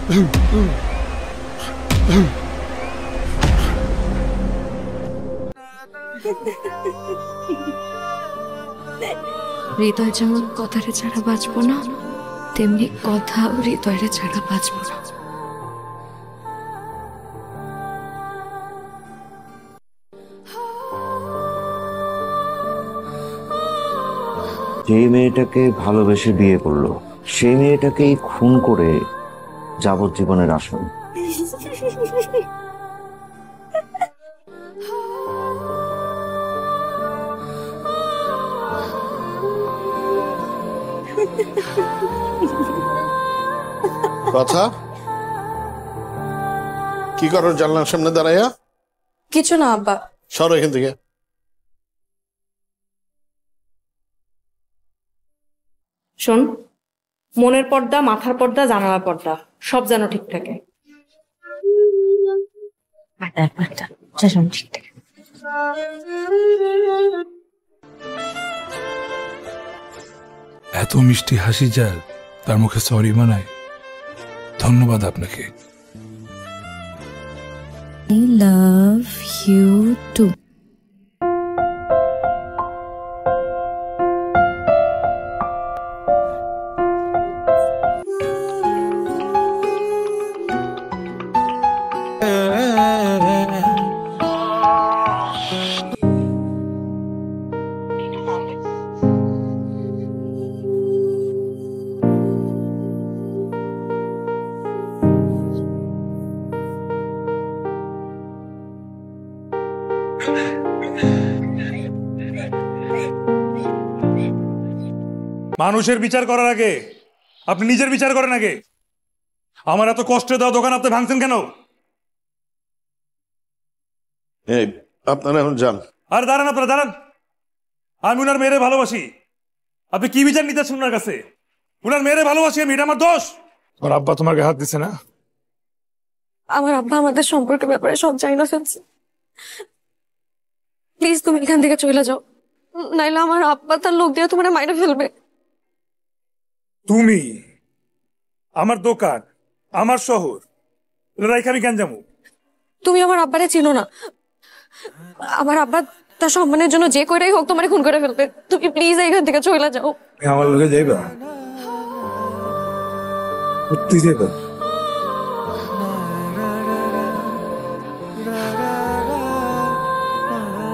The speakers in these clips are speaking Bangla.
হৃদয় যেমন কথারে ছাড়া বাঁচবো না, তেমনি কথাও হৃদয়ের ছাড়া বাঁচবো না। যে মেয়েটাকে ভালোবেসে বিয়ে করলো সেই মেয়েটাকেই খুন করে যাবজ্জীবনের আসন। কথা কি করো জানলার সামনে দাঁড়াইয়া? কিছু না আব্বা। সরো এখান থেকে। শোন, মনের পর্দা, মাথার পর্দা, জানালার পর্দা সব যেন ঠিক থাকে। ঠিক থাকে। এত মিষ্টি হাসি যার, তার মুখে সরি মানায়। ধন্যবাদ আপনাকে। I love you too. মানুষের বিচার করার আগে আপনি নিজের বিচার করেন আগে। আমার এত কষ্টে দেওয়া দোকান আপনি ভাঙছেন কেন? আপনারা এখন যান। আর দাঁড়ান, আপনারা দাঁড়ান। আমি উনার মেয়েরে ভালোবাসি। আপনি কি বিচার নিতেছেন উনার কাছে? উনার মেয়েরে ভালোবাসি আমি, এটা আমার দোষ? তোমার আব্বা তোমাকে হাত দিছে না? আমার আব্বা আমাদের সম্পর্কের ব্যাপারে সব জানি না ফেলছে। প্লিজ তুমি এখান থেকে চলে যাও, নাইলে আমার আব্বা তার লোক দিয়ে তোমার মাইরে ফেলবে। তুমি আমার দোকান, আমার শহর রাইখা আমি কেন যাবো? তুমি আমার আব্বারে চিনো না। আমার আব্বা তার সম্মানের জন্য যে করেই হোক তোমার খুন করে ফেলবে। তুমি প্লিজ এখান থেকে চলে যাও। আমার লোকে যাইবা? তুই যাইবা?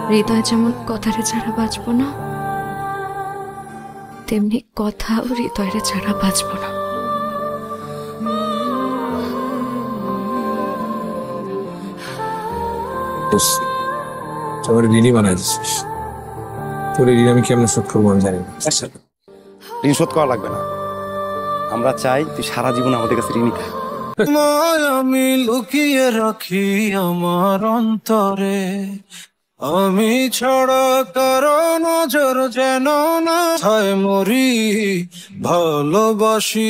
হৃদয় যেমন কথারে ছাড়া বাঁচবো না, তেমনি কথাও হৃদয়ের ছাড়া বাঁচবো না। আমার ঋণই বানাই দিচ্ছিস। তোর ঋণ আমি কেমন শোধ করবো আমি জানি না। ঋণ শোধ করা লাগবে না, আমরা চাই তুই সারা জীবন আমাদের কাছে ঋণী থাক। আমি লুকিয়ে রাখি আমার অন্তরে, আমি ছড়া কারো নজর যেন না হয় মরি, ভালোবাসি।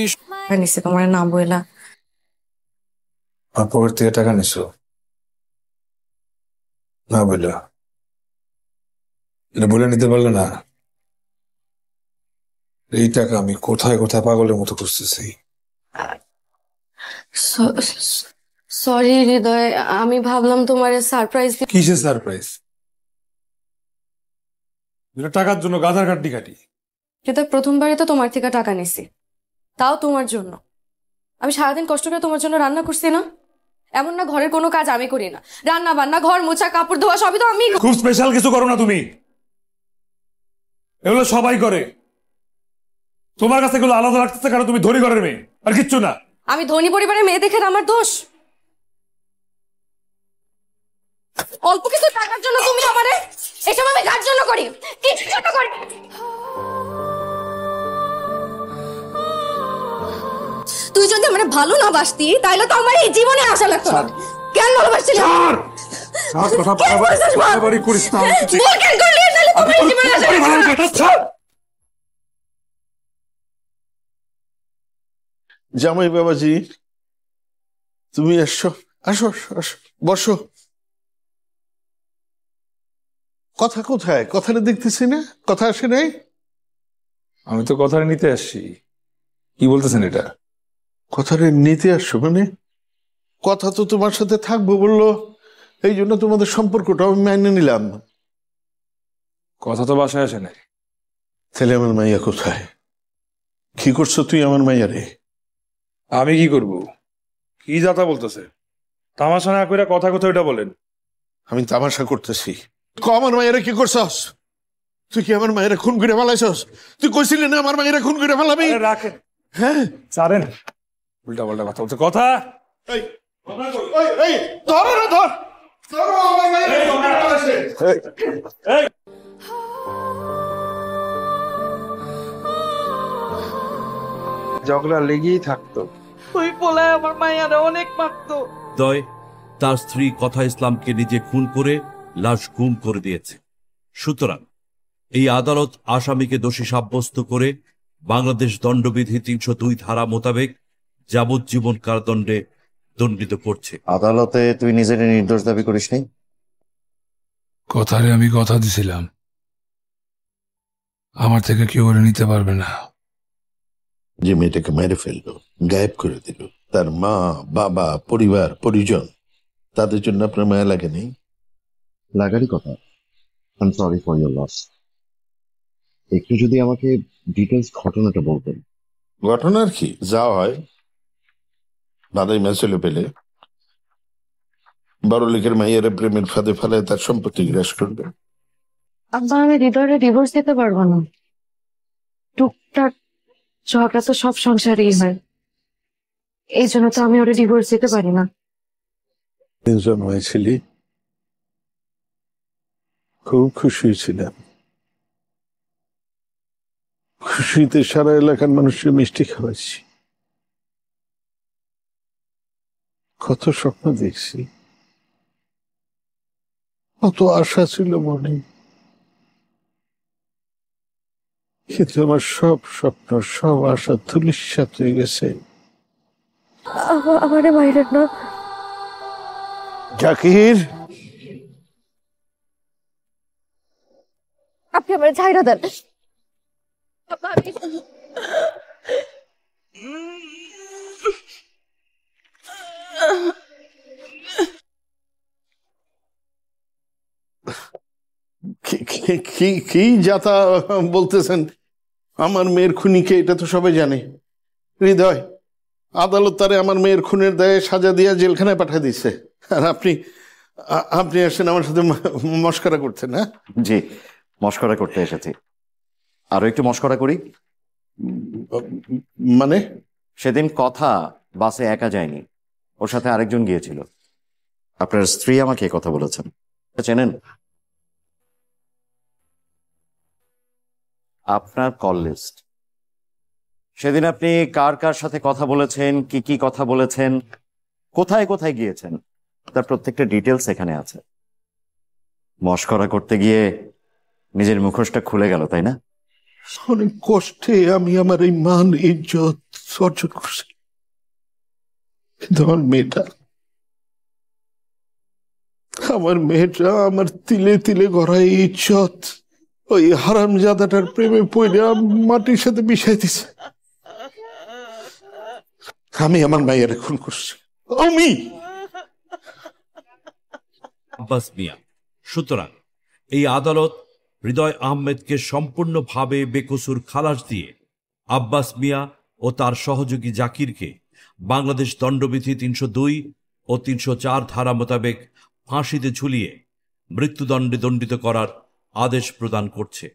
নিশ্চয় তোমার নাম বইলা আমার পকেট থেকে টাকা নিছো না বললো? এটা বলে নিতে পারলে না? এই টাকা আমি কোথায় কোথায় পাগলের মতো খুঁজতেছি। সরি হৃদয়, আমি ভাবলাম তোমার সারপ্রাইজ। কিসের সারপ্রাইজ? টাকার জন্য গাধার কাটি কাটি। হৃদয়, প্রথমবারই তো তোমার থেকে টাকা নিছি, তাও তোমার জন্য। আমি সারাদিন কষ্ট করে তোমার জন্য রান্না করছি না? এমন না ঘরের কোনো কাজ আমি করি না, রান্না বান্না, ঘর মোছা, কাপড় ধোয়া সবই তো আমি। খুব স্পেশাল কিছু করো না তুমি, এগুলো সবাই করে। তোমার কাছে এগুলো আলাদা লাগতেছে কারণ তুমি ধনী ঘরের মেয়ে, আর কিচ্ছু না। আমি ধনী পরিবারের মেয়ে দেখে আমার দোষ? অল্প কিছু টাকার জন্য তুমি আমারে এসব আমি কার জন্য করি? কিসের জন্য করি? তুই যদি আমার ভালো না বাসতি তাইলে তো আমার এই জীবনে আশা লাগতো না। কেন ভালোবাসছিলি? জামাই বাবাজি, তুমি এসো, আসো আসো, বসো। কথা কোথায়? কথাটা দেখতেছি না, কথা আসে নাই। আমি তো কথা নিতে আসছি। কি বলতেছেন এটা? কথাটা নিতে আসছো মানে? কথা তো তোমার সাথে থাকবো বললো, এই জন্য তোমাদের সম্পর্কটা আমি মেনে নিলাম। কথা তো বাসায় আসে নাই। তাহলে আমার মাইয়া কোথায়? কি করছো তুই আমার মাইয়ারে? আমি কি করব? কি যাতা বলতেছে? তামাশা না করে কথা কথা ওইটা বলেন। আমি তামাশা করতেছি। আমার মায়েরা কি করছস? তুই কি আমার মায়েরা খুন করে ফেলাইছস? তুই কইছিলি না আমার মায়েরা খুন করে ফেলাবি? রাখেন, হ্যাঁ, ছাড়েন। উল্টা পাল্টা কথা বলছে। কথা এই এই ধর না, ধর ধর আমার মায়েরা খুন করে ফেলাইছে। এই ঝগড়া লেগেই থাকতো। ওই পোলায় আমার মাইয়ারে অনেক মারতো। দয় তার স্ত্রী কথা ইসলামকে নিজে খুন করে লাশ গুম করে দিয়েছে। সুতরাং এই আদালত আসামিকে দোষী সাব্যস্ত করে বাংলাদেশ দণ্ডবিধি ৩০২ ধারা মোতাবেক যাবজ্জীবন কারাদণ্ডে দণ্ডিত করছে। আদালতে তুই নিজের নির্দোষ দাবি করিস নি? কথারে আমি কথা দিছিলাম, আমার থেকে কেউ ওরে নিতে পারবে না। যে মেয়েটাকে মেরে ফেললো, গায়েব করে দিল, তার মা বাবা পরিবার পরিজন, তাদের জন্য আপনার মায়া লাগে নেই? লাগারই কথা। I am sorry for your loss. একটু যদি আমাকে ডিটেলস ঘটনাটা বলতেন। ঘটনার কি যা হয়, বাদাই মেসেলে পেলে বড় লোকের মাইয়ারে প্রেমের ফাঁদে ফেলায় তার সম্পত্তি গ্রাস করবে। আব্বা, আমি হৃদয়ের ডিভোর্স দিতে পারবো না। টুকটাক ঝগড়া তো সব সংসারেই হয়, এই জন্য তো আমি ওরে ডিভোর্স দিতে পারি না। তিনজন হয়েছিলি, খুব খুশি ছিলাম। খুশিতে সারা এলাকার মানুষকে মিষ্টি খাওয়াচ্ছি, কত স্বপ্ন দেখছি, কত আশা ছিল মনে, কিন্তু আমার সব স্বপ্ন সব আশা ধূলিসাৎ হয়ে গেছে। আমারে মাইরেন না জাকির, আপনি আমার ছাইরা দেন। কি যাতা বলতেছেন? আমার মেয়ের খুনিকে এটা তো সবাই জানে। হৃদয়, আদালত তারে আমার মেয়ের খুনের দায়ে সাজা দিয়া জেলখানায় পাঠিয়ে দিচ্ছে, আর আপনি আসেন আমার সাথে মস্করা করছেন? না জি, মস্করা করতে এসেছি। আরো একটু মস্করা করি। মানে? সেদিন কথা বাসে একা যায়নি, ওর সাথে আরেকজন গিয়েছিল। আপনার স্ত্রী আমাকে কথা বলেছেন। চেনেন? আপনার কল লিস্ট। সেদিন আপনি কার কার সাথে কথা বলেছেন, কি কি কথা বলেছেন, কোথায় কোথায় গিয়েছেন, তার প্রত্যেকটা ডিটেলস এখানে আছে। মস্করা করতে গিয়ে নিজের মুখোশটা খুলে গেল, তাই না? অনেক কষ্টে আমি আমার এই মান ইজ্জত অর্জন করছি, কিন্তু আমার মেয়েটা আমার তিলে তিলে গড়া ইজ্জত ওই হারামজাদাটার প্রেমে পড়ে মাটির সাথে মিশাই দিছে। আমি আমার মায়ের খুন করছি, আমি। আব্বাস মিয়া। সুতরাং এই আদালত হৃদয় আহমেদকে সম্পূর্ণভাবে বেকসুর খালাস দিয়ে আব্বাস মিয়া ও তার সহযোগী জাকিরকে বাংলাদেশ দণ্ডবিধি ৩০২ ও ৩০৪ ধারা মোতাবেক ফাঁসিতে ঝুলিয়ে মৃত্যুদণ্ডে দণ্ডিত করার আদেশ প্রদান করছে।